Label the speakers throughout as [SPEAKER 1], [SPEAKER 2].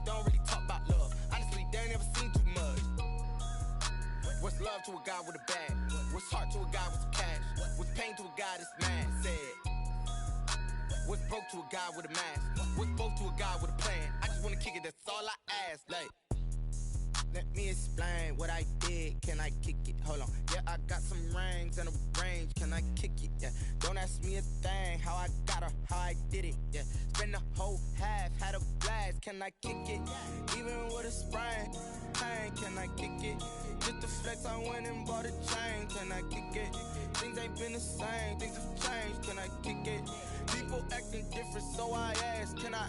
[SPEAKER 1] don't really talk about love. Honestly, they ain't never seen too much. What's love to a guy with a bag? What's heart to a guy with some cash? What's pain to a guy that's mad? Said. What's broke to a guy with a mask? What's both to a guy with a plan? I just wanna kick it, that's all I ask. Like, let me explain what I did. Can I kick it? Hold on. Yeah, I got some rings and a range. Can I kick it? Yeah. Don't ask me a thing. How I got her, how I did it. Yeah. Spend the whole half, had a blast. Can I kick it? Even with a sprain. Pain, can I kick it? Just the flex, I went and bought a chain. Can I kick it? Things ain't been the same. Things have changed. Can I kick it? People acting different, so I ask. Can I?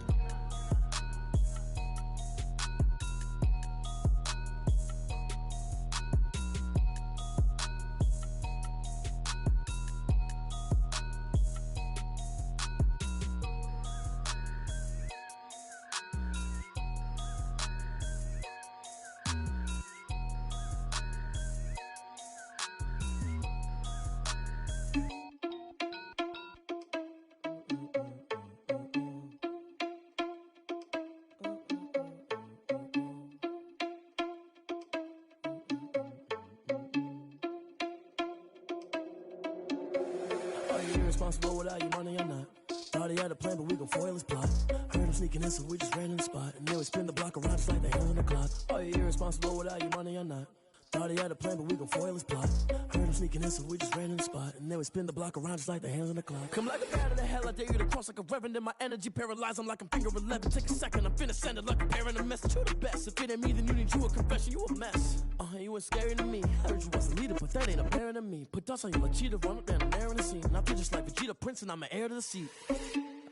[SPEAKER 2] Irresponsible without your money or not. Thought he had a plan, but we gon' foil his plot. Heard him sneaking in, so we just ran in the spot. And then we spin the block around just like the hands on the clock. Are you irresponsible without your money or not? Thought he had a plan, but we gon' foil his plot. Heard him sneaking in, so we just ran in the spot. And then we spin the block around just like the hands on the clock. Come like a bat of the hell, I dare you to cross like a reverend. And my energy paralyzed, I'm like I'm finger 11. Take a second, I'm finna send it like a parent a message. You the best, if it ain't me, then you need you a confession. You a mess, you ain't scary to me. Heard you was a leader, but that ain't apparent to me. Put dust on you like cheetah, run up down the air in the scene. And I feel just like Vegeta Prince, and I'm an heir to the seat.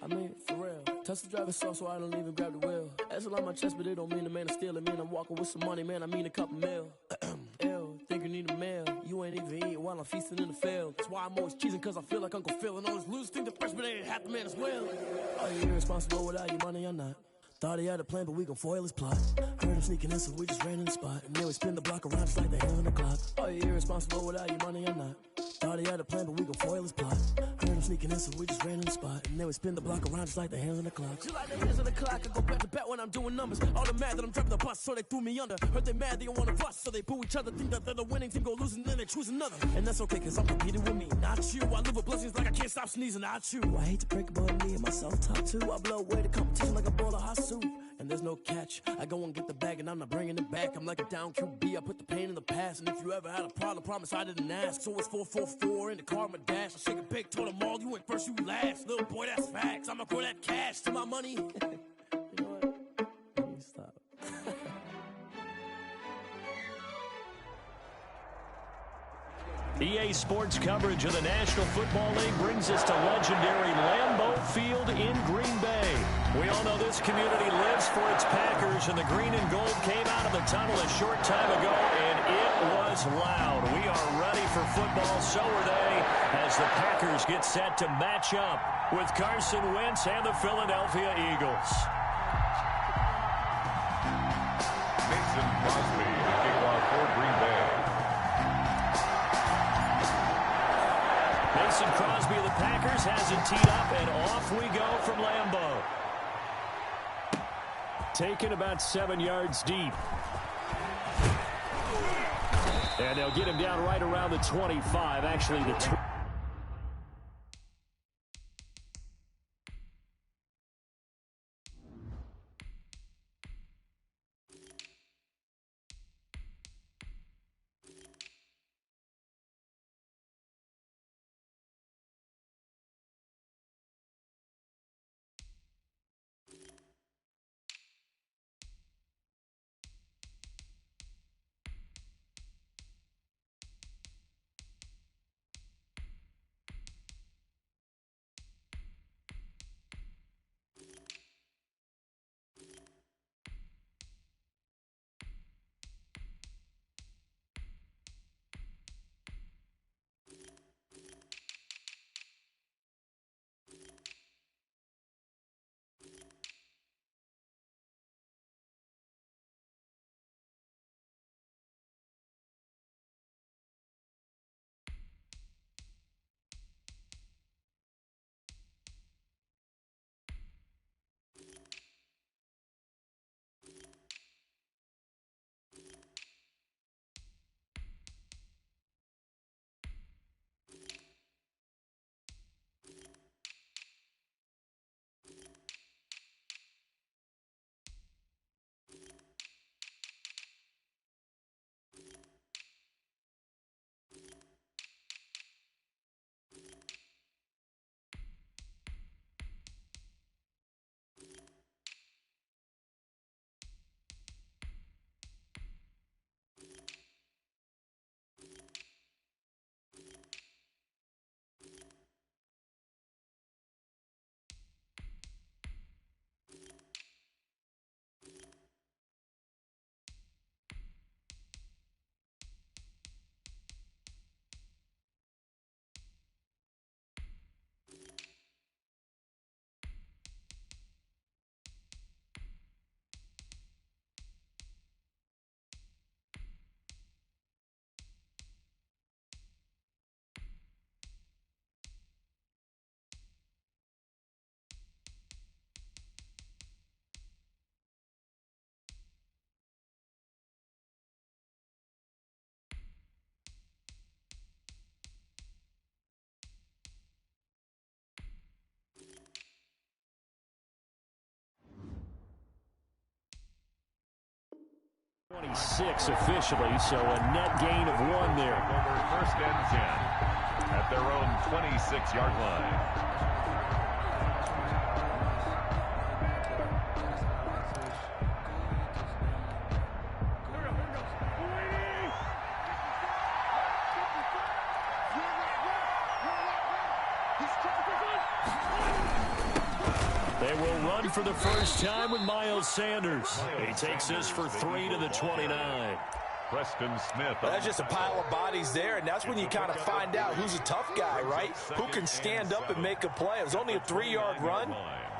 [SPEAKER 2] I mean, for real. Touch the driver's soft, so I don't even grab the wheel. That's on my chest, but it don't mean the man is stealing. Man, I'm walking with some money, man, I mean a couple mil. Ew, think you need a meal. You ain't even eating while I'm feasting in the field. That's why I'm always cheesing, cause I feel like Uncle Phil. And all his losers think the freshman ain't half the man as well. Are you irresponsible without your money or not? Thought he had a plan, but we gon' foil his plot. Heard him sneaking in, so we just ran in the spot. And then we spin the block around just like the hands on the clock. Are you irresponsible without your money or not? Thought he had a plan, but we gon' foil his plot. Heard him sneaking in, so we just ran in the spot. And then we spin the block around just like the hands on the clock. Just like the hands on the clock, I go back to back when I'm doing numbers. All the mad that I'm driving the bus, so they threw me under. Heard they mad, they don't wanna bust, so they boo each other. Think that they're the winning team, go losing, then they choose another. And that's okay, cause I'm competing with me, not you. I live with blessings like I can't stop sneezing, not you. I hate to break it, but me and myself top two. I blow away the competition like a bowl of hot soup. And there's no catch. I go and get the bag and I'm not bringing it back. I'm like a down QB, I put the pain in the past. And if you ever had a problem, promise I didn't ask. So it's 444 in the car, my dash. I shake a big, told them all, you ain't first, you last. Little boy, that's facts. I'ma grow that cash to my money. You know what? Let me stop.
[SPEAKER 3] EA Sports coverage of the National Football League brings us to legendary Lambeau Field in Green Bay. We all know this community lives for its Packers, and the green and gold came out of the tunnel a short time ago, and it was loud. We are ready for football, so are they, as the Packers get set to match up with Carson Wentz and the Philadelphia Eagles.
[SPEAKER 4] Mason Crosby, the kickoff for Green Bay.
[SPEAKER 3] Mason Crosby of the Packers has it teed up, and off we go from Lambeau. Taken about 7 yards deep. And they'll get him down right around the 25, actually the 26 officially, so a net gain of 1 there.
[SPEAKER 4] Over 1st and 10 at their own 26-yard line.
[SPEAKER 3] They will run for the first time with Miles Sanders. He takes this for 3 to the 29.
[SPEAKER 4] Preston Smith.
[SPEAKER 5] That's just a pile of bodies there, and that's when you kind of find out who's a tough guy, right? Who can stand up and make a play. It was only a 3-yard run,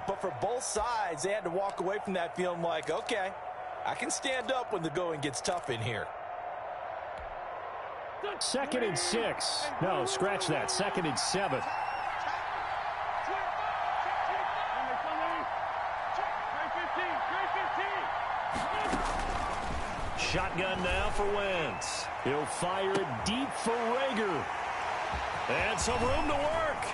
[SPEAKER 5] but for both sides, they had to walk away from that feeling like, okay, I can stand up when the going gets tough in here.
[SPEAKER 3] 2nd and 6. No, scratch that. 2nd and 7. Shotgun now for Wentz. He'll fire it deep for Rager. And some room to work.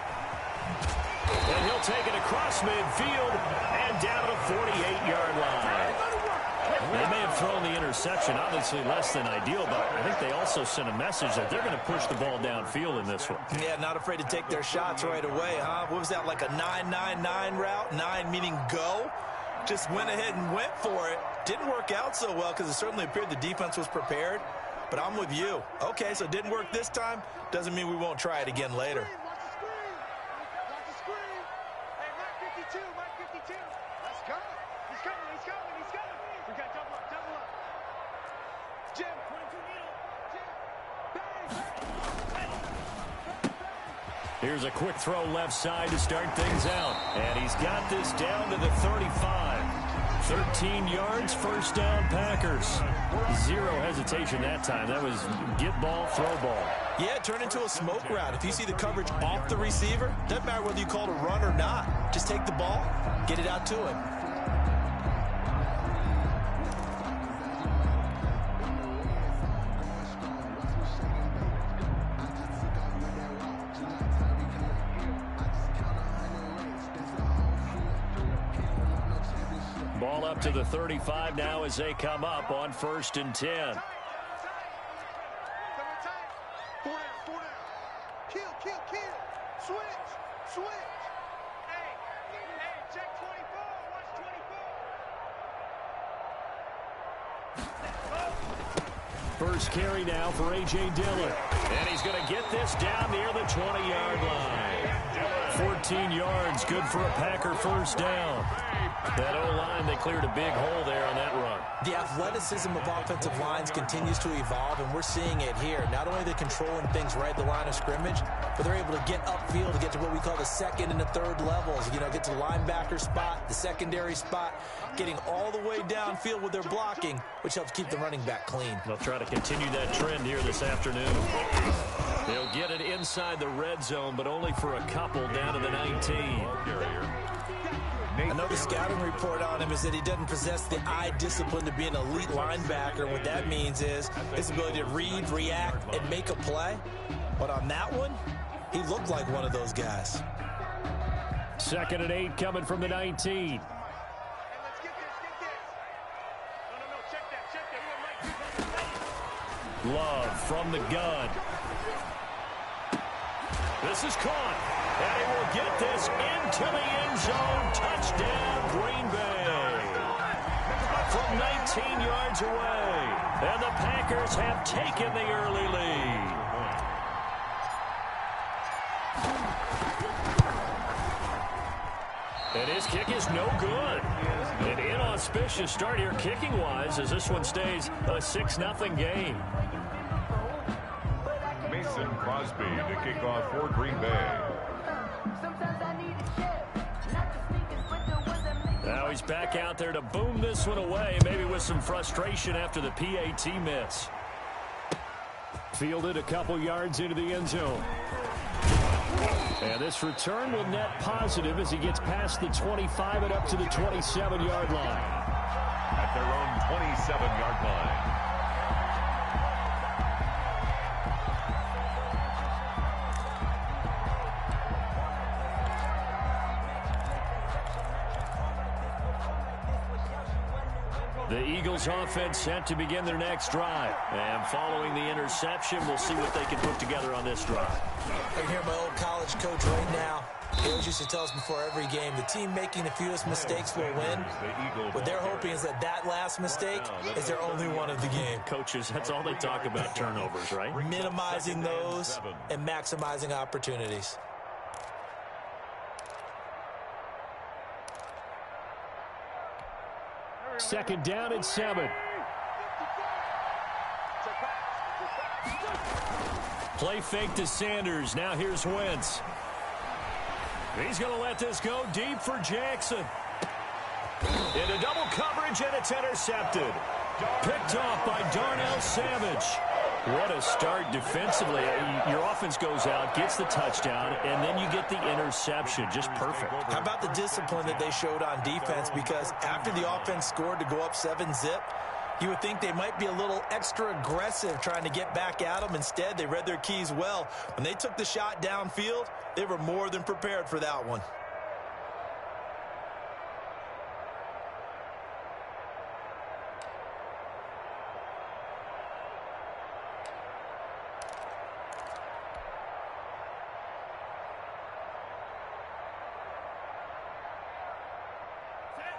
[SPEAKER 3] And he'll take it across midfield and down to the 48-yard line. They may have thrown the interception, obviously less than ideal, but I think they also sent a message that they're going to push the ball downfield in this one.
[SPEAKER 5] Yeah, not afraid to take their shots right away, huh? What was that, like a 9-9-9 route? 9 meaning go? Just went ahead and went for it. Didn't work out so well because it certainly appeared the defense was prepared. But I'm with you. Okay, so it didn't work this time. Doesn't mean we won't try it again later.
[SPEAKER 6] Watch the screen. Hey, Mike 52, Mike 52. Let's go. He's coming, he's coming, he's coming. We got double up, double up. Jim, 22 needle. Jim, bang, bang.
[SPEAKER 3] Here's a quick throw left side to start things out. And he's got this down to the 35. 13 yards, first down, Packers. Zero hesitation that time. That was get ball, throw ball.
[SPEAKER 5] Yeah, it turned into a smoke route. If you see the coverage off the receiver, doesn't matter whether you call it a run or not. Just take the ball, get it out to him.
[SPEAKER 3] Ball up to the 35 now as they come up on 1st and 10.
[SPEAKER 6] Four down. Kill. Switch. Hey, check 24. Watch 24.
[SPEAKER 3] First carry now for A.J. Dillon. And he's going to get this down near the 20-yard line. 14 yards, good for a Packer first down. That O-line, they cleared a big hole there on that run.
[SPEAKER 5] The athleticism of offensive lines continues to evolve, and we're seeing it here. Not only are they controlling things right at the line of scrimmage, but they're able to get upfield to get to what we call the 2nd and the 3rd levels. You know, get to the linebacker spot, the secondary spot, getting all the way downfield with their blocking, which helps keep the running back clean.
[SPEAKER 3] They'll try to continue that trend here this afternoon. They'll get it inside the red zone, but only for a couple down to the 19.
[SPEAKER 5] I know the scouting report on him is that he doesn't possess the eye discipline to be an elite linebacker. What that means is his ability to read, react, and make a play. But on that one, he looked like one of those guys.
[SPEAKER 3] 2nd and 8 coming from the 19.
[SPEAKER 6] Hey, let's get this. No, check that.
[SPEAKER 3] Love from the gun. This is caught. And he will get this into the end zone. Touchdown, Green Bay. From 19 yards away. And the Packers have taken the early lead. And his kick is no good. An inauspicious start here kicking-wise as this one stays a 6-0 game.
[SPEAKER 4] Mason Crosby to kick off for Green Bay.
[SPEAKER 3] Now he's back out there to boom this one away, maybe with some frustration after the PAT miss. Fielded a couple yards into the end zone. And this return will net positive as he gets past the 25 and up to the 27-yard line.
[SPEAKER 4] At their own 27-yard line.
[SPEAKER 3] The Eagles offense set to begin their next drive. And following the interception, we'll see what they can put together on this drive.
[SPEAKER 5] I can hear my old college coach right now. He always used to tell us before every game, the team making the fewest mistakes will win. What they're hoping is that last mistake is their only one of the game.
[SPEAKER 3] Coaches, that's all they talk about, turnovers, right?
[SPEAKER 5] Minimizing those and maximizing opportunities.
[SPEAKER 3] Second down and 7. Play fake to Sanders. Now here's Wentz. He's going to let this go deep for Jackson. Into double coverage, and it's intercepted. Picked off by Darnell Savage. What a start defensively. Your offense goes out, gets the touchdown, and then you get the interception. Just perfect.
[SPEAKER 5] How about the discipline that they showed on defense? Because after the offense scored to go up 7-zip, you would think they might be a little extra aggressive trying to get back at them. Instead, they read their keys well. When they took the shot downfield, they were more than prepared for that one.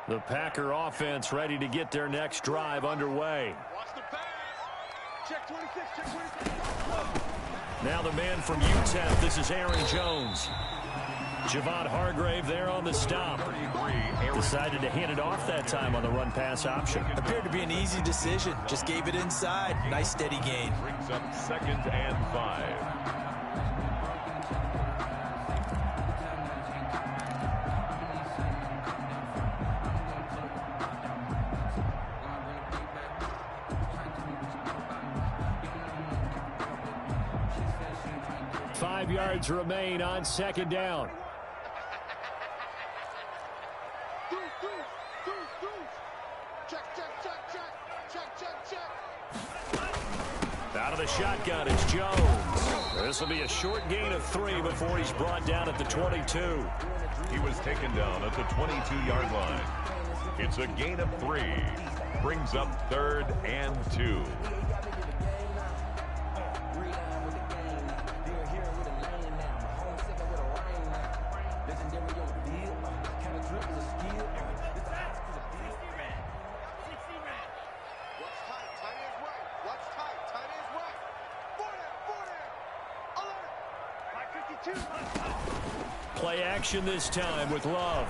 [SPEAKER 3] The Packer offense ready to get their next drive underway.
[SPEAKER 6] Watch the pass. Check 26, check 26.
[SPEAKER 3] Now the man from UTEP, this is Aaron Jones. Javon Hargrave there on the stop. Decided to hand it off that time on the run-pass option.
[SPEAKER 5] Appeared to be an easy decision. Just gave it inside. Nice steady gain.
[SPEAKER 4] Brings up 2nd and 5.
[SPEAKER 3] 5 yards remain on 2nd down. Out of the shotgun, it's Jones. This will be a short gain of 3 before he's brought down at the 22.
[SPEAKER 4] He was taken down at the 22-yard line. It's a gain of 3. Brings up 3rd and 2.
[SPEAKER 3] Play action this time with Love.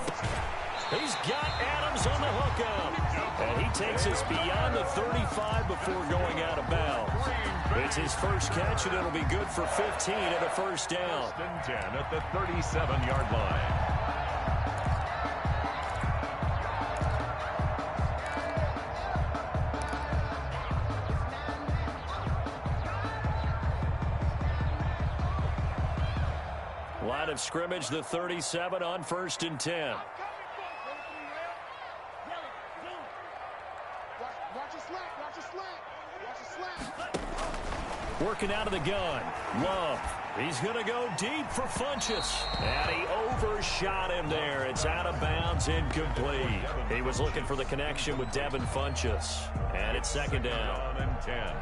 [SPEAKER 3] He's got Adams on the hookup. And he takes us beyond the 35 before going out of bounds. It's his first catch, and it'll be good for 15 and a first down.
[SPEAKER 4] 1st and 10 at the 37-yard line.
[SPEAKER 3] Line of scrimmage, the 37 on 1st and 10. Working out of the gun. Love. He's going to go deep for Funchess. And he overshot him there. It's out of bounds, incomplete. He was looking for the connection with Devin Funchess. And it's 2nd down.
[SPEAKER 4] 1 and 10.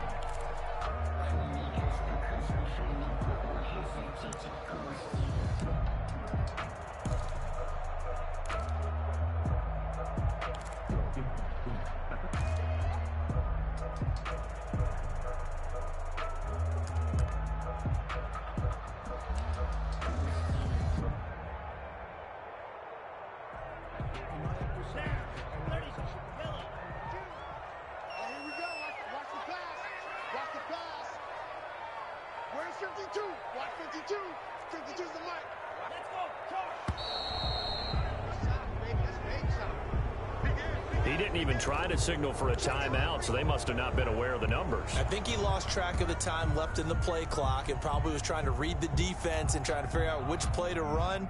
[SPEAKER 3] He didn't even try to signal for a timeout, so they must have not been aware of the numbers.
[SPEAKER 5] I think he lost track of the time left in the play clock and probably was trying to read the defense and trying to figure out which play to run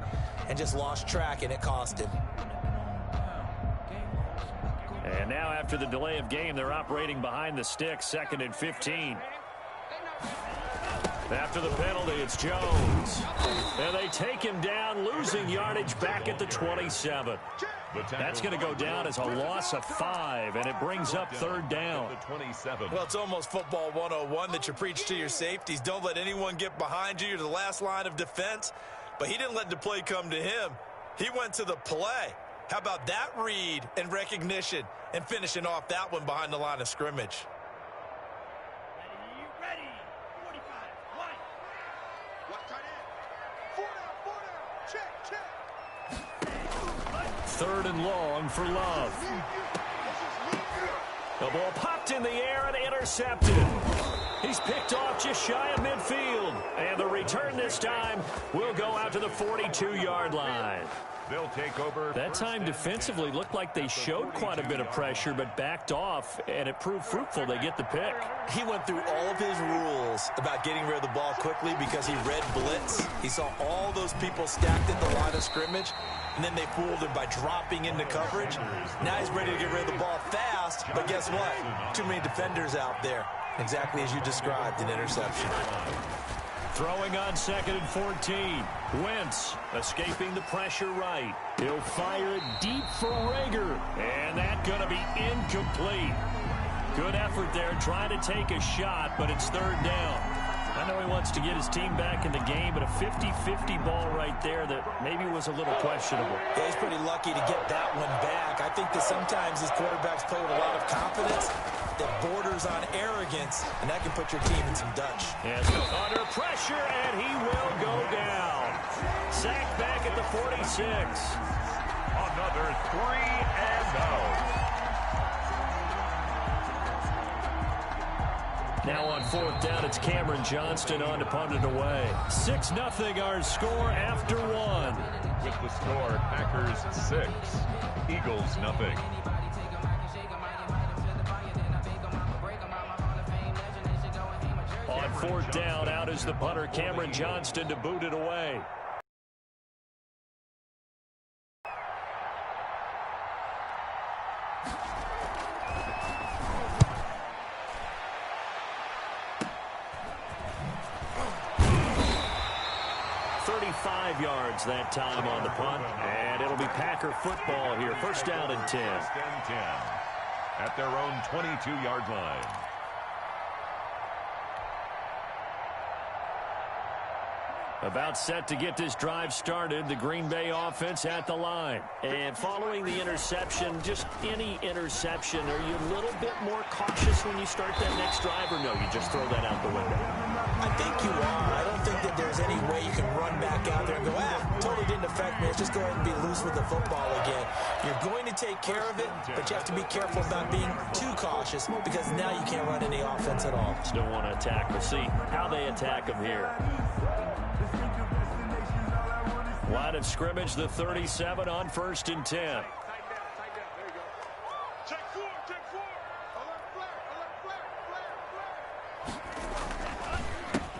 [SPEAKER 5] and just lost track, and it cost him.
[SPEAKER 3] And now after the delay of game, they're operating behind the sticks, 2nd and 15. After the penalty, it's Jones. And they take him down, losing yardage back at the 27. That's going to go down as a loss of 5, and it brings up third down.
[SPEAKER 5] Well, it's almost football 101 that you preach to your safeties. Don't let anyone get behind you. You're the last line of defense. But he didn't let the play come to him. He went to the play. How about that read and recognition and finishing off that one behind the line of scrimmage?
[SPEAKER 6] Ready. 45. Line. Watch tight end. 4 down. Check.
[SPEAKER 3] Third and long for Love. The ball popped in the air and intercepted. He's picked off just shy of midfield. And the return this time will go out to the 42-yard line.
[SPEAKER 4] They'll take over.
[SPEAKER 3] That time defensively looked like they showed quite a bit of pressure but backed off, and it proved fruitful. They get the pick.
[SPEAKER 5] He went through all of his rules about getting rid of the ball quickly because he read blitz. He saw all those people stacked at the line of scrimmage, and then they fooled him by dropping into coverage. Now he's ready to get rid of the ball fast, but guess what? Too many defenders out there. Exactly as you described, an interception.
[SPEAKER 3] Throwing on 2nd and 14. Wentz escaping the pressure right. He'll fire it deep for Rager. And that's going to be incomplete. Good effort there trying to take a shot, but it's third down. I know he wants to get his team back in the game, but a 50-50 ball right there that maybe was a little questionable.
[SPEAKER 5] Yeah, he's pretty lucky to get that one back. I think that sometimes these quarterbacks play with a lot of confidence that borders on arrogance, and that can put your team in some Dutch.
[SPEAKER 3] Yes, under pressure, and he will go down. Sacked back at the 46.
[SPEAKER 4] Another 3 and out.
[SPEAKER 3] Now on 4th down, it's Cameron Johnston on to punt it away. 6-0 our score after 1.
[SPEAKER 4] With the score, Packers 6, Eagles 0.
[SPEAKER 3] On 4th down, out is the punter, Cameron Johnston, to boot it away. Yards that time on the punt, and it'll be Packer football here. First down and 10.
[SPEAKER 4] First and 10 at their own 22-yard line.
[SPEAKER 3] About set to get this drive started, the Green Bay offense at the line. And following the interception, just any interception, are you a little bit more cautious when you start that next drive, or no, you just throw that out the window?
[SPEAKER 5] I think you are. I don't think that there's any way you can run back out there and go, totally didn't affect me. Let's just go ahead and be loose with the football again. You're going to take care of it, but you have to be careful about being too cautious because now you can't run any offense at all.
[SPEAKER 3] Just don't want to attack. We'll see how they attack them here. Line of scrimmage, the 37 on 1st and 10.
[SPEAKER 6] Tight down. There you go. Check 4. Alert, flare.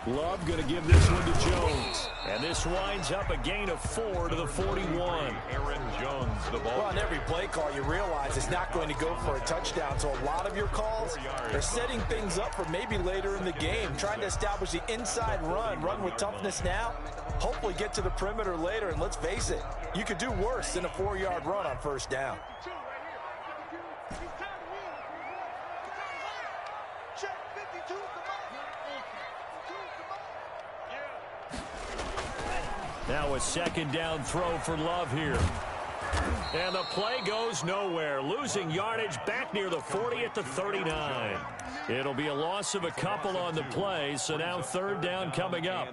[SPEAKER 3] Love going to give this one to Jones. And this winds up a gain of 4 to the 41.
[SPEAKER 4] Aaron Jones, the ball.
[SPEAKER 5] Well, on every play call, you realize it's not going to go for a touchdown. So a lot of your calls are setting things up for maybe later in the game, trying to establish the inside run with toughness now, hopefully get to the perimeter later. And let's face it, you could do worse than a 4-yard run on first down.
[SPEAKER 6] Check 52 is the
[SPEAKER 3] Now a second down throw for Love here. And the play goes nowhere. Losing yardage back near the 40 at the 39. It'll be a loss of a couple on the play, so now third down coming up.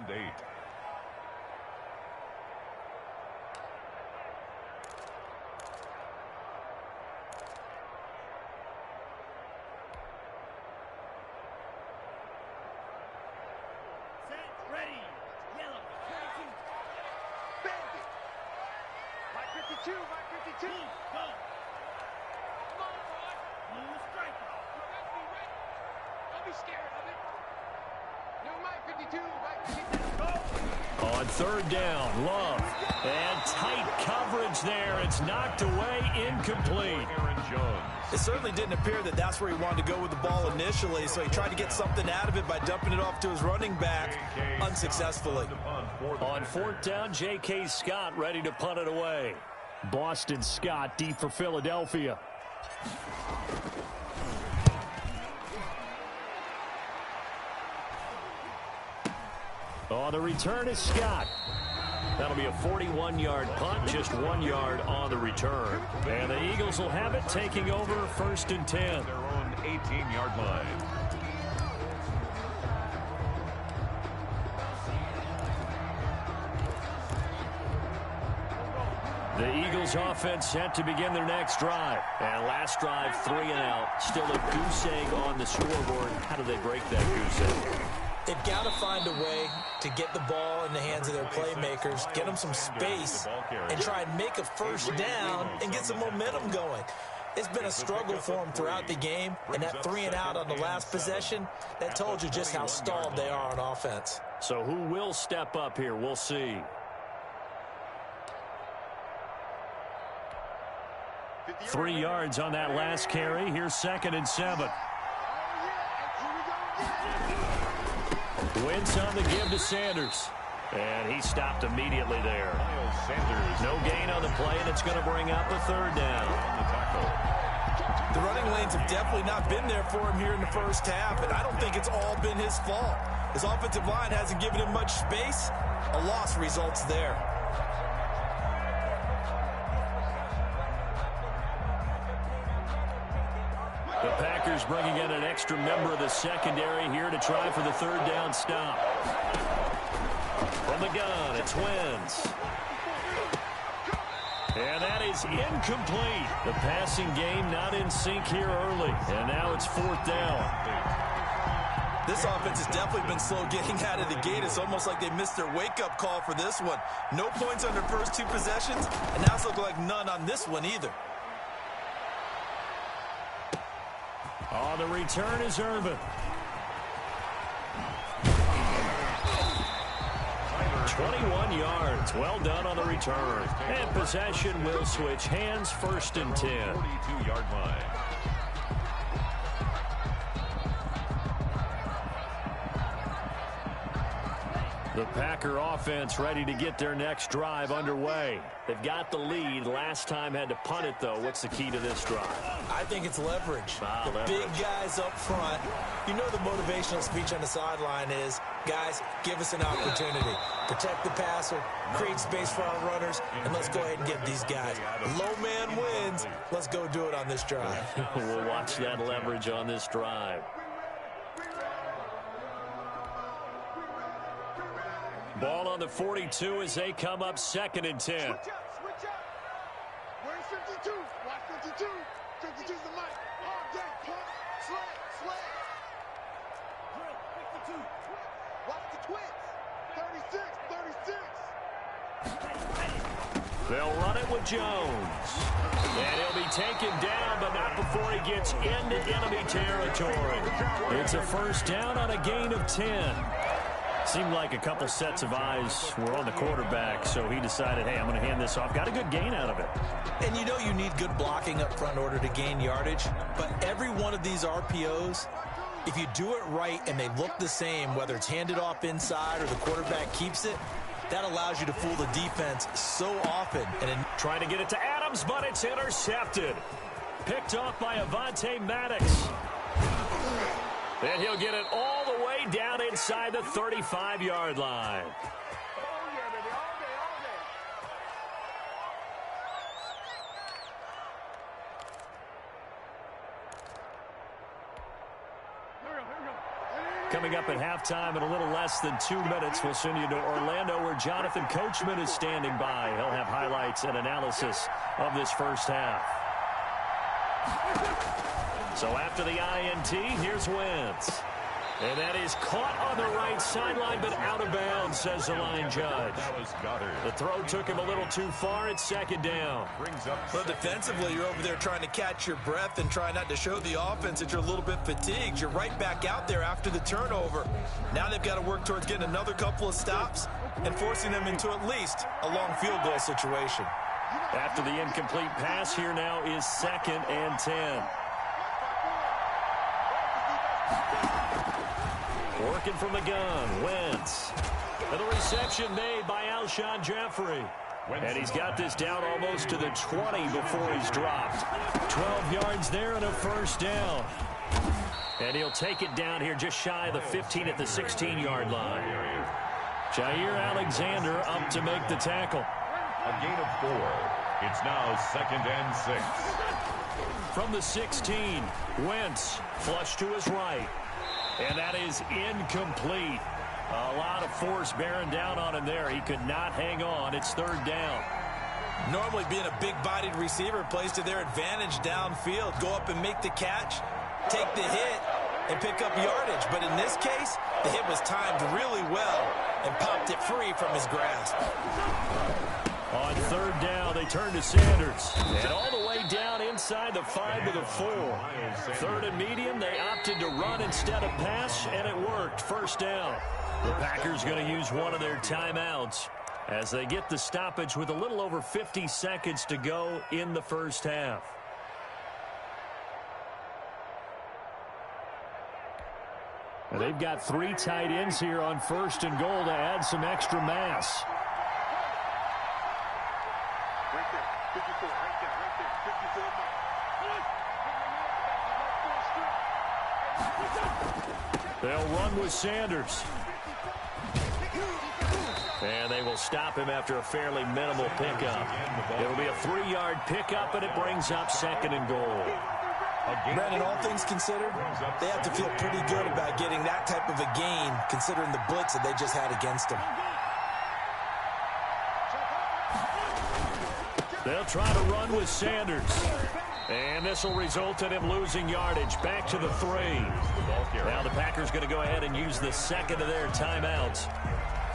[SPEAKER 3] On third down, Love. And tight coverage there. It's knocked away, incomplete.
[SPEAKER 5] It certainly didn't appear that that's where he wanted to go with the ball initially, so he tried to get something out of it by dumping it off to his running back unsuccessfully.
[SPEAKER 3] On fourth down, J.K. Scott ready to punt it away. Boston Scott deep for Philadelphia. On the return is Scott. That'll be a 41-yard punt, just 1 yard on the return. And the Eagles will have it, taking over 1st and 10.
[SPEAKER 4] Their own 18-yard line.
[SPEAKER 3] The Eagles offense set to begin their next drive. And last drive, 3 and out. Still a goose egg on the scoreboard. How do they break that goose egg?
[SPEAKER 5] They've got to find a way to get the ball in the hands of their playmakers, get them some space, and try and make a first down and get some momentum going. It's been a struggle for them throughout the game, and that 3 and out on the last possession, that told you just how stalled they are on offense.
[SPEAKER 3] So who will step up here? We'll see. 3 yards on that last carry. Here's 2nd and 7. Wentz on the give to Sanders. And he stopped immediately there. No gain on the play, and it's going to bring up a 3rd down.
[SPEAKER 5] The running lanes have definitely not been there for him here in the first half, and I don't think it's all been his fault. His offensive line hasn't given him much space. A loss results there.
[SPEAKER 3] The Packers bringing in an extra member of the secondary here to try for the 3rd down stop. From the gun, it's Wentz. And that is incomplete. The passing game not in sync here early. And now it's 4th down.
[SPEAKER 5] This offense has definitely been slow getting out of the gate. It's almost like they missed their wake-up call for this one. No points on their first 2 possessions, and now it's looking like none on this one either.
[SPEAKER 3] On the return is Irvin. 21 yards. Well done on the return. And possession will switch hands, 1st and 10.
[SPEAKER 4] 42-yard line.
[SPEAKER 3] The Packer offense ready to get their next drive underway. They've got the lead. Last time had to punt it, though. What's the key to this drive?
[SPEAKER 5] I think it's leverage. The
[SPEAKER 3] Leverage.
[SPEAKER 5] big guys up front. You know the motivational speech on the sideline is, guys, give us an opportunity. Protect the passer, create space for our runners, and let's go ahead and get these guys. Low man wins. Let's go do it on this drive.
[SPEAKER 3] We'll watch that leverage on this drive. Ball on the 42 as they come up 2nd and 10.
[SPEAKER 6] Switch up. Where's 52? Watch 52. 52's the mic. All day. Punt. Slant. Drill. 52. Watch the twins. 36.
[SPEAKER 3] They'll run it with Jones. And he'll be taken down, but not before he gets into enemy territory. It's a 1st down on a gain of 10. Seemed like a couple sets of eyes were on the quarterback, so he decided, hey, I'm going to hand this off. Got a good gain out of it.
[SPEAKER 5] And you know you need good blocking up front in order to gain yardage, but every one of these RPOs, if you do it right and they look the same, whether it's handed off inside or the quarterback keeps it, that allows you to fool the defense so often. And
[SPEAKER 3] trying to get it to Adams, but it's intercepted. Picked off by Avonte Maddox. And he'll get it all the way down inside the 35-yard line. Coming up at halftime in a little less than 2 minutes, we'll send you to Orlando where Jonathan Coachman is standing by. He'll have highlights and analysis of this first half. So after the INT, here's Wentz. And that is caught on the right sideline, but out of bounds, says the line judge. The throw took him a little too far. It's 2nd down.
[SPEAKER 5] Well, defensively, you're over there trying to catch your breath and try not to show the offense that you're a little bit fatigued. You're right back out there after the turnover. Now they've got to work towards getting another couple of stops and forcing them into at least a long field goal situation.
[SPEAKER 3] After the incomplete pass, here now is 2nd and 10. Working from the gun, Wentz. And the reception made by Alshon Jeffrey. And he's got this down almost to the 20 before he's dropped. 12 yards there and a first down. And he'll take it down here just shy of the 15 at the 16-yard line. Jair Alexander up to make the tackle.
[SPEAKER 4] A gain of 4. It's now 2nd and 6.
[SPEAKER 3] From the 16, Wentz flush to his right. And that is incomplete. A lot of force bearing down on him there. He could not hang on. It's 3rd down.
[SPEAKER 5] Normally being a big-bodied receiver plays to their advantage downfield. Go up and make the catch, take the hit, and pick up yardage. But in this case, the hit was timed really well and popped it free from his grasp.
[SPEAKER 3] On 3rd down, they turn to Sanders. And all the way down inside the 5 to the 4. 3rd and medium, they opted to run instead of pass, and it worked. First down. The Packers going to use one of their timeouts as they get the stoppage with a little over 50 seconds to go in the first half. And they've got 3 tight ends here on 1st and goal to add some extra mass.
[SPEAKER 6] Right there, 54, right there, 54.
[SPEAKER 3] They'll run with Sanders. And they will stop him after a fairly minimal pickup. It'll be a 3-yard pickup, and it brings up 2nd and goal.
[SPEAKER 5] Brandon, all things considered, they have to feel pretty good about getting that type of a gain, considering the blitz that they just had against them.
[SPEAKER 3] They'll try to run with Sanders. And this will result in him losing yardage back to the 3. Now the Packers going to go ahead and use the 2nd of their timeouts,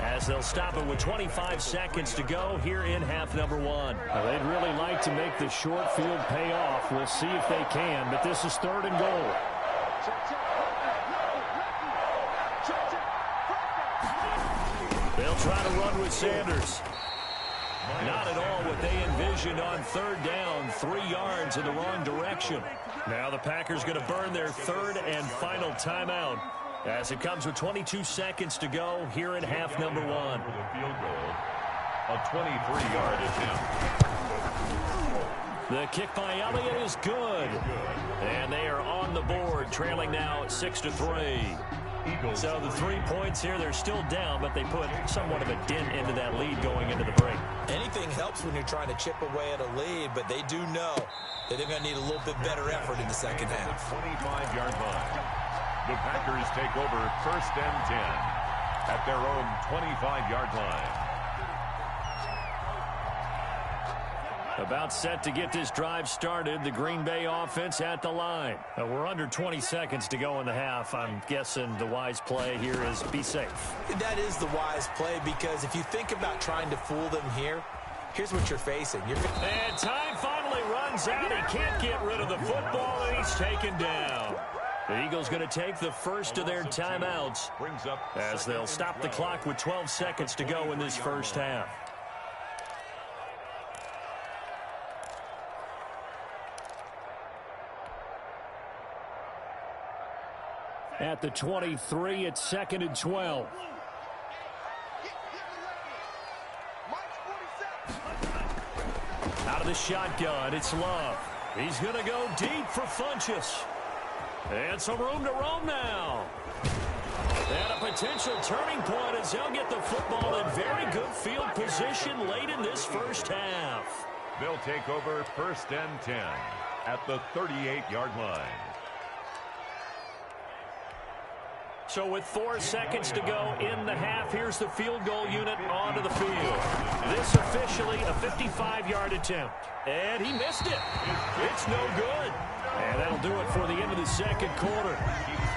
[SPEAKER 3] as they'll stop it with 25 seconds to go here in half number 1.
[SPEAKER 2] Well, they'd really like to make the short field pay off. We'll see if they can, but this is 3rd and goal.
[SPEAKER 3] They'll try to run with Sanders. Not at all what they envisioned on 3rd down. 3 yards in the wrong direction. Now the Packers going to burn their 3rd and final timeout, as it comes with 22 seconds to go here in half number 1.
[SPEAKER 4] For the field goal, a 23-yard attempt.
[SPEAKER 3] The kick by Elliott is good. And they are on the board, trailing now 6-3. So the 3 points here, they're still down, but they put somewhat of a dent into that lead going into the break.
[SPEAKER 5] Anything helps when you're trying to chip away at a lead, but they do know that they're going to need a little bit better effort in the second half.
[SPEAKER 4] 25-yard line. The Packers take over 1st and 10 at their own 25-yard line.
[SPEAKER 3] About set to get this drive started. The Green Bay offense at the line. We're under 20 seconds to go in the half. I'm guessing the wise play here is be safe.
[SPEAKER 5] That is the wise play, because if you think about trying to fool them here, here's what you're facing.
[SPEAKER 3] And time finally runs out. He can't get rid of the football, and he's taken down. The Eagles going to take the first of their timeouts as they'll stop the clock with 12 seconds to go in this first half. At the 23, it's 2nd and 12. Out of the shotgun, it's Love. He's going to go deep for Funchess. And some room to roam now. And a potential turning point as they'll get the football in very good field position late in this first half.
[SPEAKER 4] They'll take over 1st and 10 at the 38-yard line.
[SPEAKER 3] So with 4 seconds to go in the half, here's the field goal unit onto the field. This officially a 55-yard attempt. And he missed it. It's no good. And that'll do it for the end of the second quarter.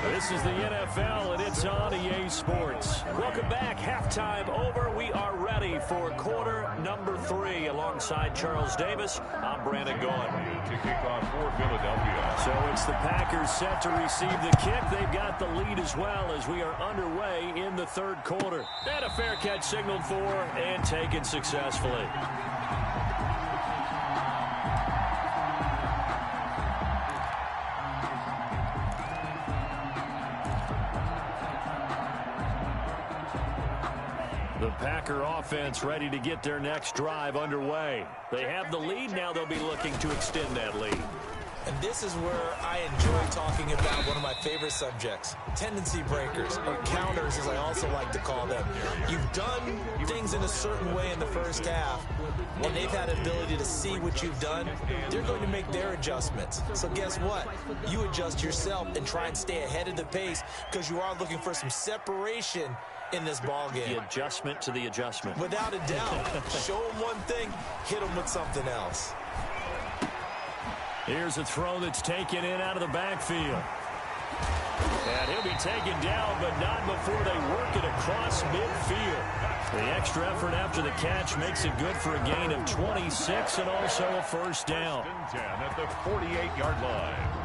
[SPEAKER 3] This is the NFL, and it's on EA Sports. Welcome back. Halftime over. We are ready for quarter number 3. Alongside Charles Davis, I'm Brandon Gaughan.
[SPEAKER 4] To kick off for Philadelphia.
[SPEAKER 3] So it's the Packers set to receive the kick. They've got the lead as well as we are underway in the third quarter. And a fair catch signaled for and taken successfully. The Packer offense ready to get their next drive underway. They have the lead. Now they'll be looking to extend that lead.
[SPEAKER 5] And this is where I enjoy talking about one of my favorite subjects, tendency breakers, or counters as I also like to call them. You've done things in a certain way in the first half. When they've had the ability to see what you've done, they're going to make their adjustments. So guess what? You adjust yourself and try and stay ahead of the pace because you are looking for some separation in this ball game.
[SPEAKER 3] The adjustment to the adjustment.
[SPEAKER 5] Without a doubt. Show them one thing, hit them with something else.
[SPEAKER 3] Here's a throw that's taken in out of the backfield. And he'll be taken down, but not before they work it across midfield. The extra effort after the catch makes it good for a gain of 26 and also a first down.
[SPEAKER 4] 10 at the 48-yard line.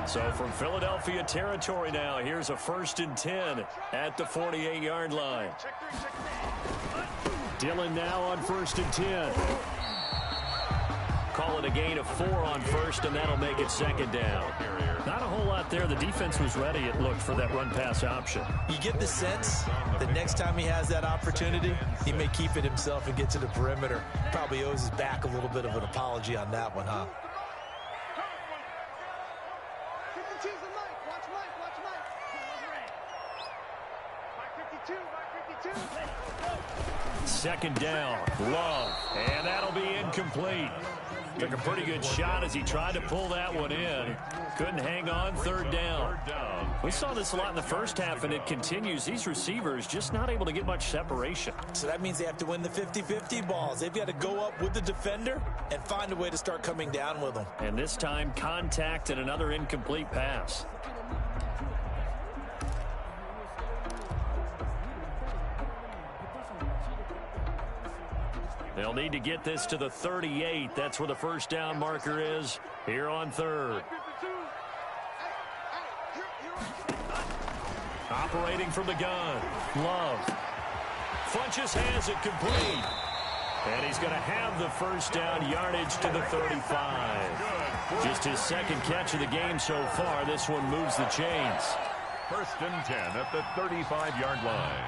[SPEAKER 3] So from Philadelphia territory now, here's a 1st and 10 at the 48-yard line. Dillon now on 1st and 10. Call it a gain of 4 on first, and that'll make it 2nd down. Not a whole lot there. The defense was ready, it looked, for that run-pass option.
[SPEAKER 5] You get the sense that next time he has that opportunity, he may keep it himself and get to the perimeter. Probably owes his back a little bit of an apology on that one, huh?
[SPEAKER 3] Second down, Love, and that'll be incomplete. Took a pretty good shot as he tried to pull that one in. Couldn't hang on. 3rd down. We saw this a lot in the first half, and it continues. These receivers just not able to get much separation.
[SPEAKER 5] So that means they have to win the 50-50 balls. They've got to go up with the defender and find a way to start coming down with them.
[SPEAKER 3] And this time, contact and another incomplete pass. They'll need to get this to the 38. That's where the first down marker is here on 3rd. Operating from the gun. Love. Funches has it complete. And he's going to have the first down, yardage to the 35. Just his 2nd catch of the game so far. This one moves the chains.
[SPEAKER 4] 1st and 10 at the 35-yard line.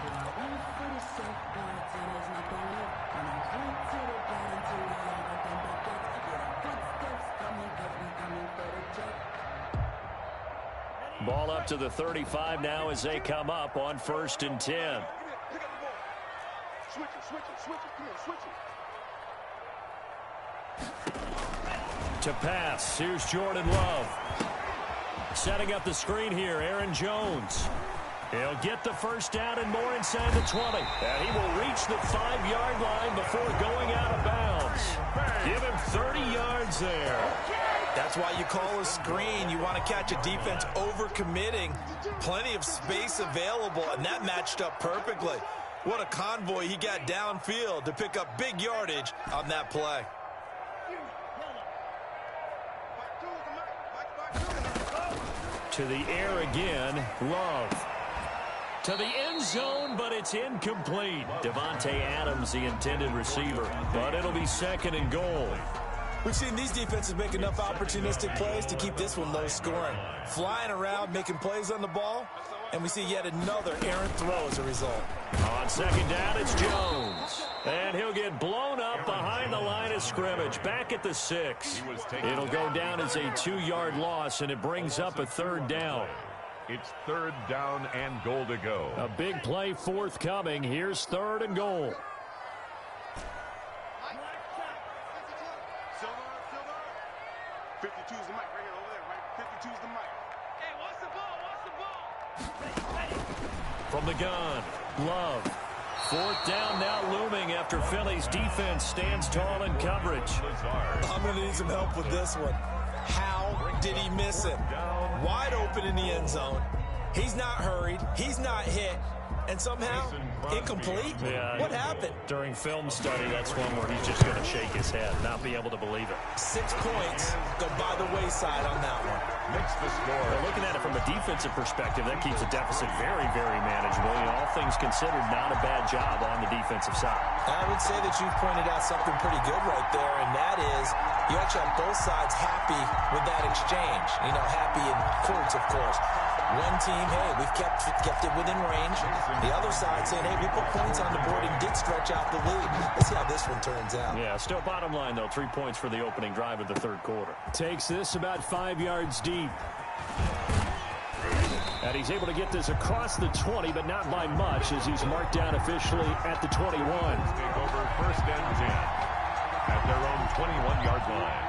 [SPEAKER 3] Ball up to the 35 now as they come up on 1st and 10. To pass, here's Jordan Love. Setting up the screen here, Aaron Jones. He'll get the first down and more inside the 20. And he will reach the 5-yard line before going out of bounds. Give him 30 yards there.
[SPEAKER 5] That's why you call a screen. You want to catch a defense overcommitting. Plenty of space available, and that matched up perfectly. What a convoy he got downfield to pick up big yardage on that play.
[SPEAKER 3] To the air again, Love. To the end zone, but it's incomplete. Devontae Adams, the intended receiver, but it'll be 2nd and goal.
[SPEAKER 5] We've seen these defenses make enough opportunistic plays to keep this one low scoring. Flying around, making plays on the ball, and we see yet another errant throw as a result.
[SPEAKER 3] On 2nd down, it's Jones. And he'll get blown up behind the line of scrimmage, back at the 6. It'll go down as a 2-yard loss, and it brings up a 3rd down.
[SPEAKER 4] It's 3rd down and goal to go.
[SPEAKER 3] A big play forthcoming. Here's 3rd and goal. From the gun, Love. Fourth down now looming after Philly's defense stands tall in coverage.
[SPEAKER 5] I'm going to need some help with this one. How did he miss him? Wide open in the end zone. He's not hurried. He's not hit. And somehow, incomplete?
[SPEAKER 3] Yeah,
[SPEAKER 5] what happened?
[SPEAKER 3] During film study, that's one where he's just going to shake his head, not be able to believe it.
[SPEAKER 5] 6 points go by the wayside on that one.
[SPEAKER 4] Makes the score.
[SPEAKER 3] Well, looking at it from a defensive perspective, that keeps a deficit very, very manageable. All things considered, not a bad job on the defensive side.
[SPEAKER 5] I would say that you've pointed out something pretty good right there, and that is you actually have both sides happy with that exchange. You know, happy in quotes, of course. One team, hey, we've kept it within range. The other side saying, hey, we put points on the board and did stretch out the lead. Let's see how this one turns out.
[SPEAKER 3] Yeah, still bottom line, though, 3 points for the opening drive of the third quarter. Takes this about 5 yards deep. And he's able to get this across the 20, but not by much, as he's marked down officially at the 21.
[SPEAKER 4] Take over first and 10 at their own 21-yard line.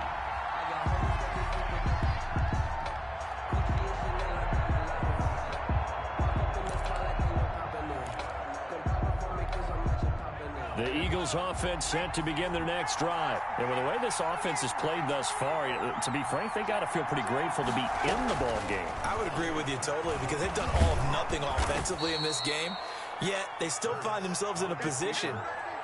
[SPEAKER 3] The Eagles offense set to begin their next drive. And with the way this offense has played thus far, to be frank, they got to feel pretty grateful to be in the ball game.
[SPEAKER 5] I would agree with you totally, because they've done all of nothing offensively in this game, yet they still find themselves in a position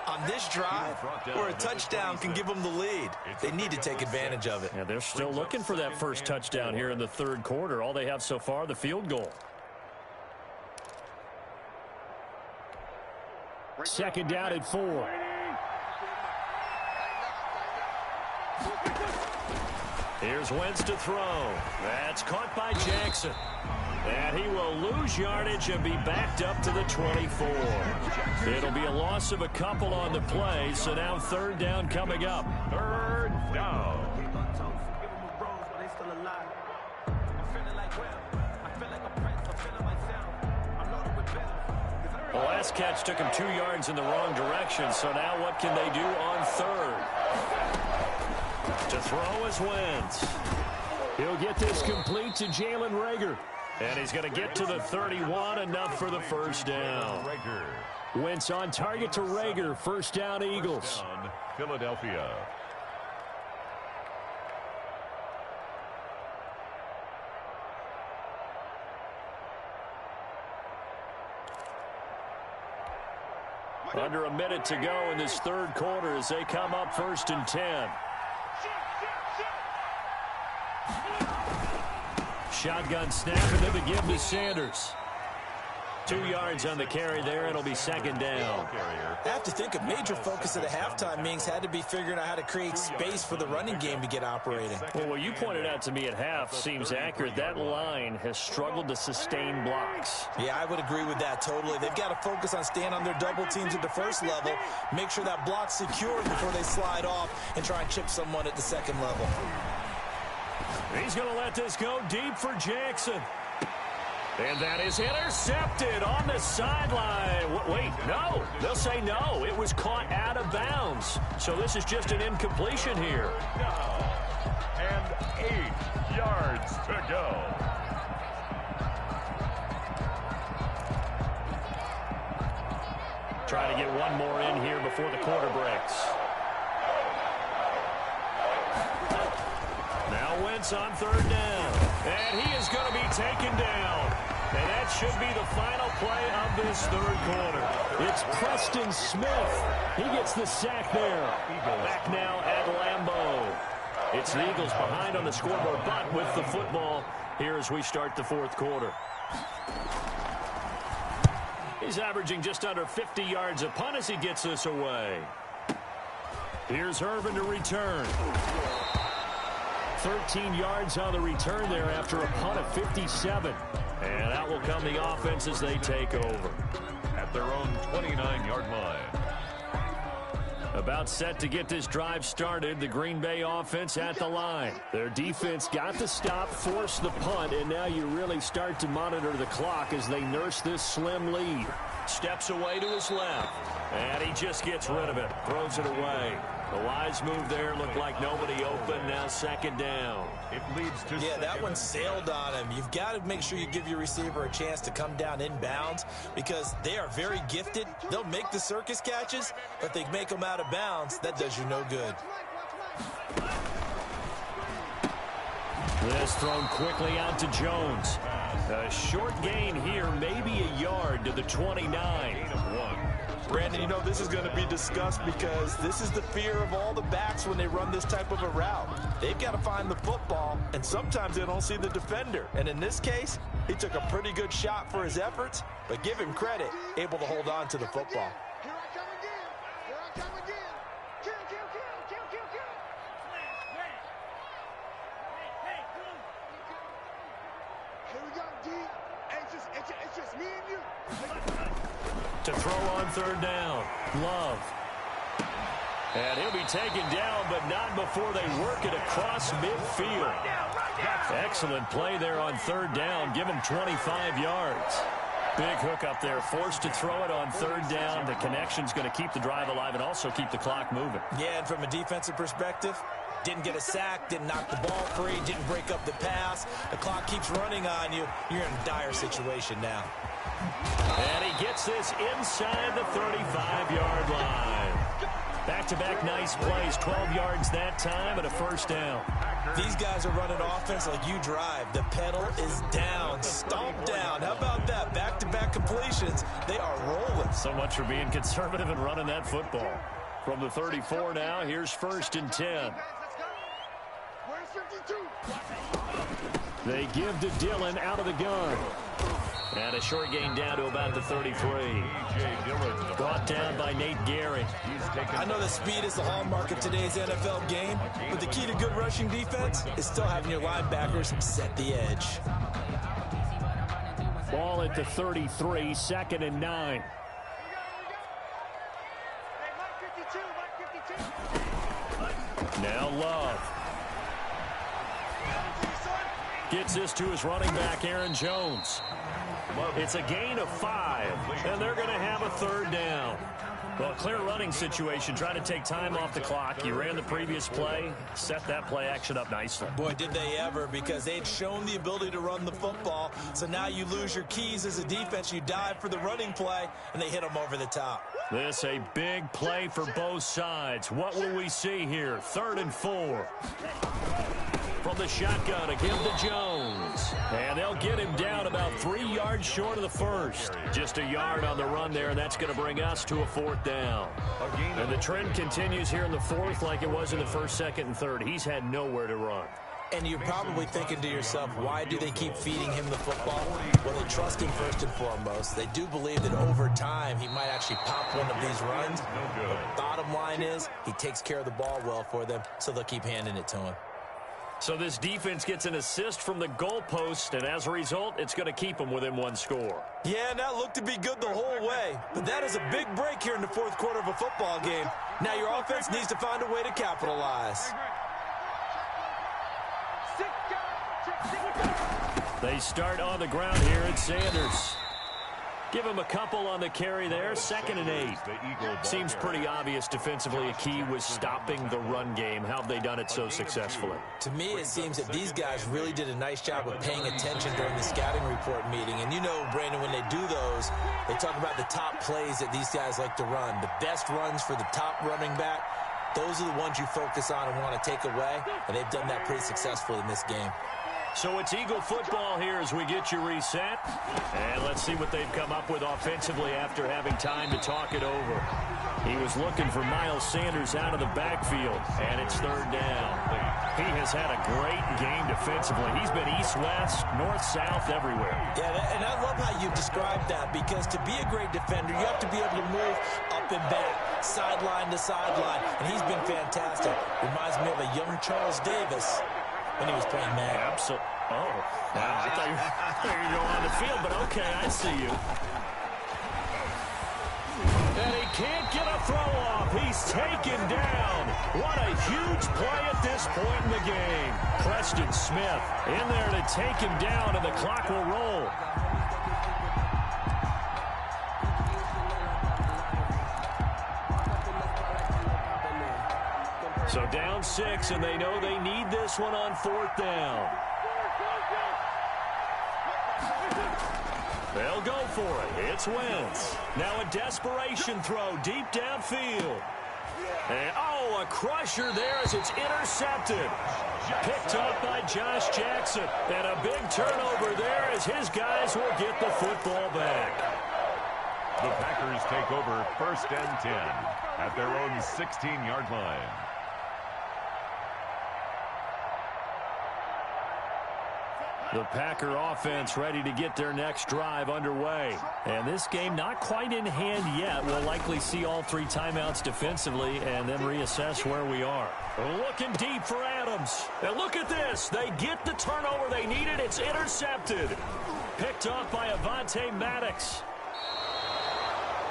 [SPEAKER 5] on this drive where a touchdown can give them the lead. They need to take advantage of it.
[SPEAKER 3] Yeah, they're still looking for that first touchdown here in the third quarter. All they have so far, the field goal. Second down at 4. Here's Wentz to throw. That's caught by Jackson. And he will lose yardage and be backed up to the 24. It'll be a loss of a couple on the play, so now third down coming up.
[SPEAKER 4] Third down.
[SPEAKER 3] The last catch took him 2 yards in the wrong direction, so now what can they do on third? To throw is Wentz. He'll get this complete to Jalen Reagor. And he's going to get to the 31, enough for the first down. Wentz on target to Reagor. First down, Eagles.
[SPEAKER 4] Philadelphia.
[SPEAKER 3] Under a minute to go in this third quarter as they come up first and 10. Shotgun snap, and then the give to Sanders. 2 yards on the carry there. It'll be second down.
[SPEAKER 5] I have to think a major focus of the halftime meetings had to be figuring out how to create space for the running game to get operating.
[SPEAKER 3] Well, what you pointed out to me at half seems accurate. That line has struggled to sustain blocks.
[SPEAKER 5] Yeah, I would agree with that totally. They've got to focus on staying on their double teams at the first level, make sure that block's secured before they slide off and try and chip someone at the second level.
[SPEAKER 3] He's going to let this go deep for Jackson. And that is intercepted on the sideline. Wait, no. They'll say no. It was caught out of bounds. So this is just an incompletion here.
[SPEAKER 4] And 8 yards to go.
[SPEAKER 3] Try to get one more in here before the quarter breaks. Now Wentz on third down. And he is going to be taken down. And that should be the final play of this third quarter. It's Preston Smith. He gets the sack there. Back now at Lambeau. It's the Eagles behind on the scoreboard, but with the football here as we start the fourth quarter. He's averaging just under 50 yards a punt as he gets this away. Here's Irvin to return. 13 yards on the return there after a punt of 57. And out will come the offense as they take over.
[SPEAKER 4] At their own 29-yard line.
[SPEAKER 3] About set to get this drive started, the Green Bay offense at the line. Their defense got the stop, forced the punt, and now you really start to monitor the clock as they nurse this slim lead. Steps away to his left. And he just gets rid of it. Throws it away. The wise move there. Looked like nobody open. Now second down.
[SPEAKER 4] It leads to
[SPEAKER 5] that one sailed on him. You've got to make sure you give your receiver a chance to come down inbounds because they are very gifted. They'll make the circus catches, but they make them out of bounds. That does you no good.
[SPEAKER 3] This thrown quickly out to Jones. A short gain here, maybe a yard to the 29.
[SPEAKER 5] Brandon, you know this is going to be discussed because this is the fear of all the backs when they run this type of a route. They've got to find the football, and sometimes they don't see the defender. And in this case, he took a pretty good shot for his efforts, but give him credit, able to hold on to the football.
[SPEAKER 6] Here I come again. Here I come again. Kill, kill, kill, kill, kill, kill. Here we go, D. Hey, it's just me and you.
[SPEAKER 3] To throw on third down. Love. And he'll be taken down, but not before they work it across midfield. Excellent play there on third down. Give him 25 yards. Big hook up there. Forced to throw it on third down. The connection's going to keep the drive alive and also keep the clock moving.
[SPEAKER 5] Yeah, and from a defensive perspective, didn't get a sack, didn't knock the ball free, didn't break up the pass. The clock keeps running on you. You're in a dire situation now.
[SPEAKER 3] And he gets this inside the 35-yard line. Back-to-back nice plays, 12 yards that time and a first down.
[SPEAKER 5] These guys are running offense like you drive. The pedal is down, stomped down. How about that? Back-to-back completions. They are rolling.
[SPEAKER 3] So much for being conservative and running that football. From the 34 now, here's first and 10.
[SPEAKER 6] Where's 52?
[SPEAKER 3] They give to Dillon out of the gun. And a short gain down to about the 33. Brought down by Nate Gehring.
[SPEAKER 5] I know that speed is the hallmark of today's NFL game, but the key to good rushing defense is still having your linebackers set the edge.
[SPEAKER 3] Ball at the 33, second and 9.
[SPEAKER 6] Hey, Mike 52, Mike 52.
[SPEAKER 3] Now Love. Gets this to his running back, Aaron Jones. It's a gain of 5, and they're going to have a third down. Well, clear running situation, trying to take time off the clock. You ran the previous play, set that play action up nicely.
[SPEAKER 5] Boy, did they ever, because they'd shown the ability to run the football. So now you lose your keys as a defense. You dive for the running play, and they hit them over the top.
[SPEAKER 3] This a big play for both sides. What will we see here? 3rd and 4. From the shotgun, a give to Jones. And they'll get him down about 3 yards short of the first. Just a yard on the run there, and that's going to bring us to a 4th down. And the trend continues here in the 4th like it was in the 1st, 2nd, and 3rd. He's had nowhere to run.
[SPEAKER 5] And you're probably thinking to yourself, why do they keep feeding him the football? Well, they trust him first and foremost. They do believe that over time he might actually pop one of these runs. The bottom line is he takes care of the ball well for them, so they'll keep handing it to him.
[SPEAKER 3] So this defense gets an assist from the goalpost, and as a result, it's going to keep them within 1 score.
[SPEAKER 5] Yeah, and that looked to be good the whole way. But that is a big break here in the 4th quarter of a football game. Now your offense needs to find a way to capitalize.
[SPEAKER 3] They start on the ground here at Sanders. Give him a couple on the carry there. 2nd and 8. Seems pretty obvious defensively a key was stopping the run game. How have they done it so successfully?
[SPEAKER 5] To me, it seems that these guys really did a nice job of paying attention during the scouting report meeting. And you know, Brandon, when they do those, they talk about the top plays that these guys like to run. The best runs for the top running back, those are the ones you focus on and want to take away. And they've done that pretty successfully in this game.
[SPEAKER 3] So it's Eagle football here as we get you reset. And let's see what they've come up with offensively after having time to talk it over. He was looking for Miles Sanders out of the backfield, and it's 3rd down. He has had a great game defensively. He's been east-west, north-south, everywhere.
[SPEAKER 5] Yeah, and I love how you described that, because to be a great defender, you have to be able to move up and back, sideline to sideline, and he's been fantastic. Reminds me of a young Charles Davis when he was playing man.
[SPEAKER 3] Absolutely. Oh, wow. I thought you were going on the field, but okay, I see you. And he can't get a throw off. He's taken down. What a huge play at this point in the game. Preston Smith in there to take him down, and the clock will roll. So down 6, and they know they need this one on 4th down. They'll go for it. It's Wentz. Now a desperation throw deep downfield. And, oh, a crusher there as it's intercepted. Picked up by Josh Jackson. And a big turnover there as his guys will get the football back.
[SPEAKER 4] The Packers take over 1st and 10 at their own 16-yard line.
[SPEAKER 3] The Packer offense ready to get their next drive underway. And this game not quite in hand yet. We'll likely see all 3 timeouts defensively and then reassess where we are. Looking deep for Adams. And look at this. They get the turnover they needed. It's intercepted. Picked off by Avonte Maddox.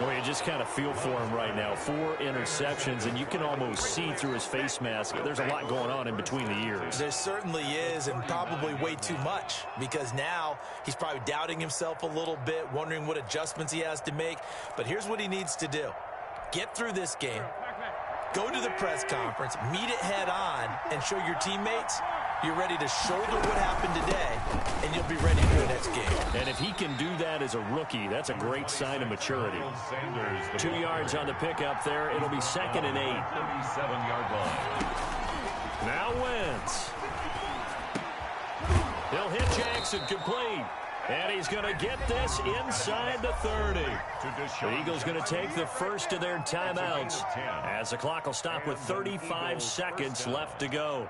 [SPEAKER 3] Well, you just kind of feel for him right now. 4 interceptions, and you can almost see through his face mask. There's a lot going on in between the ears.
[SPEAKER 5] There certainly is, and probably way too much, because now he's probably doubting himself a little bit, wondering what adjustments he has to make. But here's what he needs to do. Get through this game, go to the press conference, meet it head on, and show your teammates you're ready to shoulder what happened today, and you'll be ready for the next game.
[SPEAKER 3] And if he can do that as a rookie, that's a great sign of maturity. 2 yards on the pickup there. It'll be 2nd and 8.
[SPEAKER 4] 37-yard line.
[SPEAKER 3] Now Wentz. He'll hit Jackson complete. And he's going to get this inside the 30. The Eagles going to take the first of their timeouts as the clock will stop with 35 seconds left to go.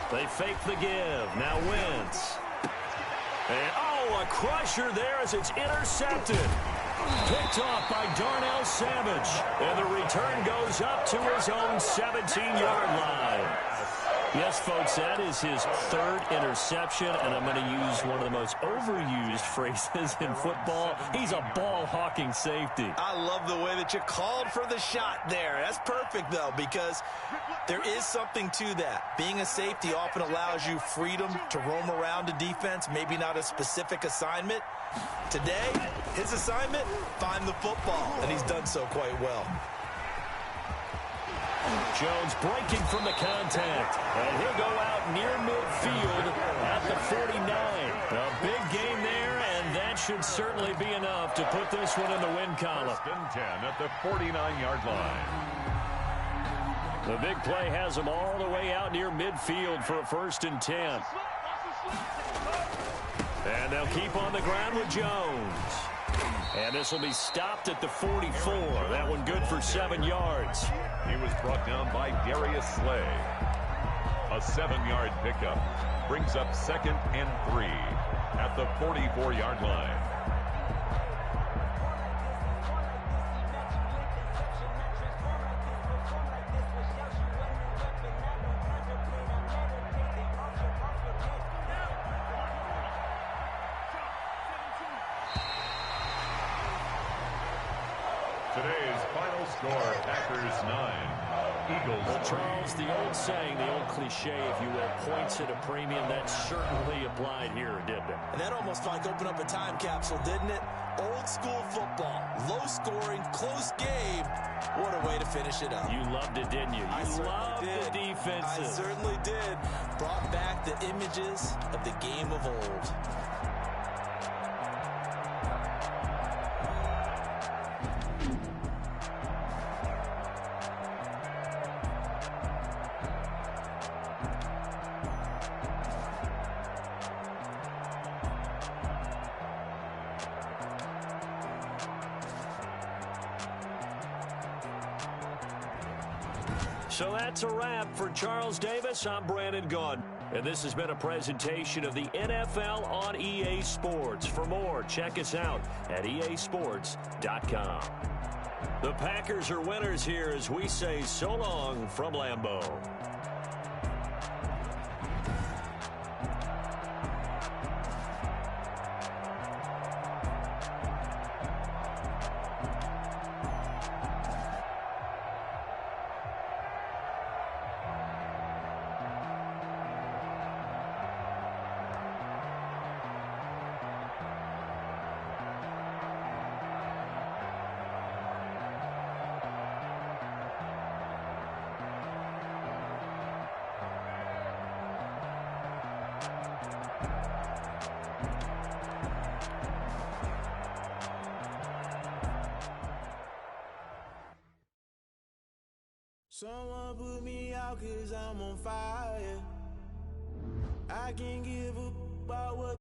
[SPEAKER 3] They fake the give. Now Wentz. And, oh, a crusher there as it's intercepted. Picked off by Darnell Savage. And the return goes up to his own 17-yard line. Yes, folks, that is his 3rd interception, and I'm going to use one of the most overused phrases in football. He's a ball-hawking safety.
[SPEAKER 5] I love the way that you called for the shot there. That's perfect, though, because there is something to that. Being a safety often allows you freedom to roam around a defense, maybe not a specific assignment. Today, his assignment, find the football, and he's done so quite well.
[SPEAKER 3] Jones breaking from the contact, and he'll go out near midfield at the 49. A big game there, and that should certainly be enough to put this one in the win column.
[SPEAKER 4] 1st and 10 at the 49-yard line.
[SPEAKER 3] The big play has them all the way out near midfield for a 1st and 10. And they'll keep on the ground with Jones. And this will be stopped at the 44. That one good for 7 yards.
[SPEAKER 4] He was brought down by Darius Slay. A 7-yard pickup brings up 2nd and 3 at the 44-yard line. Today's final score, Packers 9, Eagles 3.
[SPEAKER 3] Well, Charles, the old saying, the old cliche, if you will, points at a premium, that certainly applied here, didn't it?
[SPEAKER 5] And that almost like opened up a time capsule, didn't it? Old school football, low scoring, close game. What a way to finish it up.
[SPEAKER 3] You loved it, didn't you? You loved the defenses.
[SPEAKER 5] I certainly did. Brought back the images of the game of old.
[SPEAKER 3] So that's a wrap for Charles Davis. I'm Brandon Gaudin. And this has been a presentation of the NFL on EA Sports. For more, check us out at easports.com. The Packers are winners here as we say so long from Lambeau.
[SPEAKER 7] Someone put me out 'cause I'm on fire. I can't give up about what